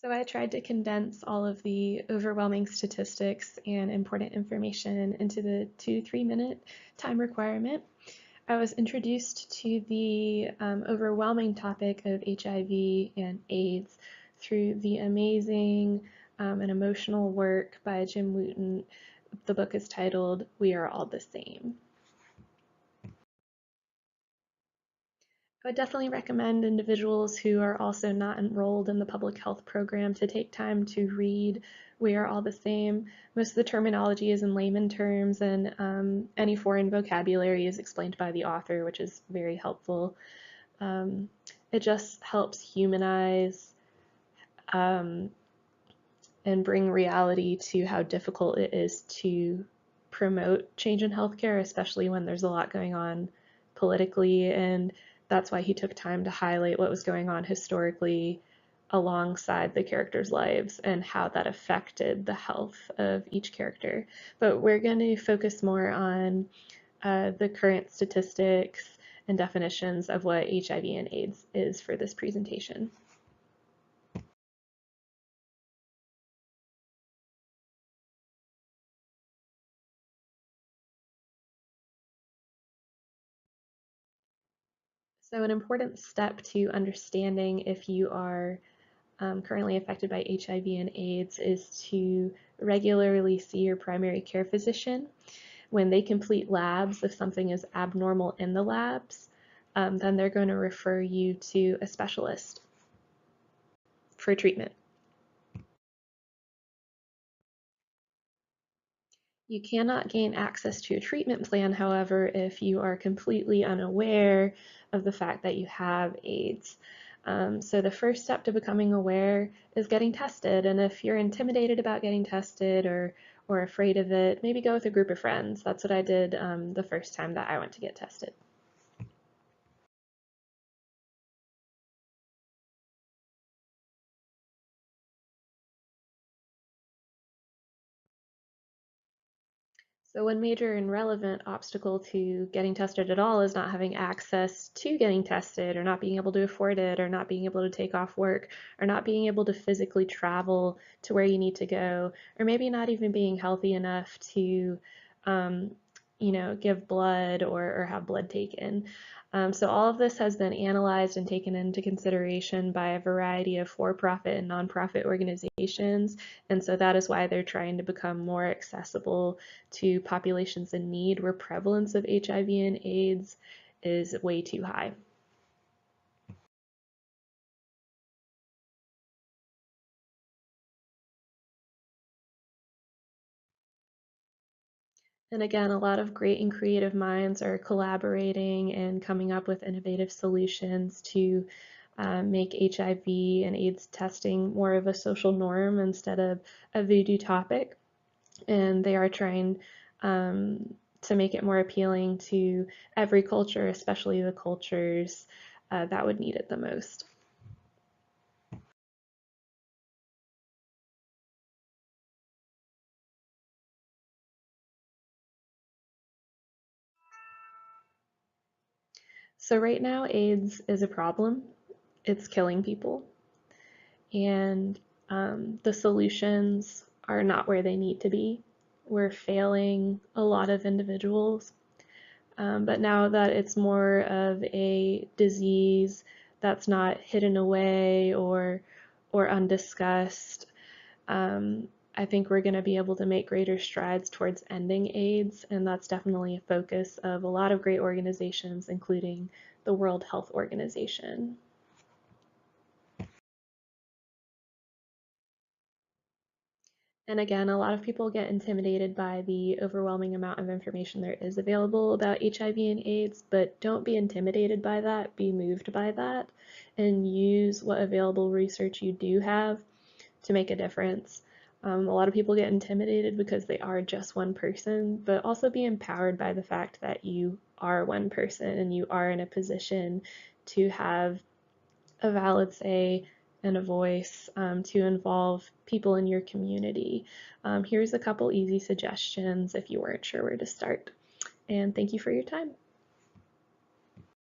So I tried to condense all of the overwhelming statistics and important information into the 2 to 3 minute time requirement. I was introduced to the overwhelming topic of HIV and AIDS through the amazing and emotional work by Jim Wooten. The book is titled "We Are All the Same." I would definitely recommend individuals who are also not enrolled in the public health program to take time to read We Are All the Same. Most of the terminology is in layman terms, and any foreign vocabulary is explained by the author, which is very helpful. It just helps humanize um, and bring reality to how difficult it is to promote change in healthcare, especially when there's a lot going on politically. And that's why he took time to highlight what was going on historically alongside the characters' lives and how that affected the health of each character. But we're going to focus more on the current statistics and definitions of what HIV and AIDS is for this presentation. So an important step to understanding if you are currently affected by HIV and AIDS is to regularly see your primary care physician. When they complete labs, if something is abnormal in the labs, then they're going to refer you to a specialist for treatment. You cannot gain access to a treatment plan, however, if you are completely unaware of the fact that you have AIDS. So the first step to becoming aware is getting tested, and if you're intimidated about getting tested or afraid of it, maybe go with a group of friends. That's what I did the first time that I went to get tested. So one major and relevant obstacle to getting tested at all is not having access to getting tested, or not being able to afford it, or not being able to take off work, or not being able to physically travel to where you need to go, or maybe not even being healthy enough to um, give blood or have blood taken. So all of this has been analyzed and taken into consideration by a variety of for-profit and nonprofit organizations, and so that is why they're trying to become more accessible to populations in need where prevalence of HIV and AIDS is way too high. And again, a lot of great and creative minds are collaborating and coming up with innovative solutions to make HIV and AIDS testing more of a social norm instead of a voodoo topic. And they are trying to make it more appealing to every culture, especially the cultures that would need it the most. So right now, AIDS is a problem. It's killing people, and the solutions are not where they need to be. We're failing a lot of individuals, but now that it's more of a disease that's not hidden away or undiscussed, I think we're going to be able to make greater strides towards ending AIDS, and that's definitely a focus of a lot of great organizations, including the World Health Organization. And again, a lot of people get intimidated by the overwhelming amount of information there is available about HIV and AIDS, but don't be intimidated by that, be moved by that, and use what available research you do have to make a difference. A lot of people get intimidated because they are just one person, but also be empowered by the fact that you are one person and you are in a position to have a valid say and a voice to involve people in your community. Here's a couple easy suggestions if you weren't sure where to start. And thank you for your time.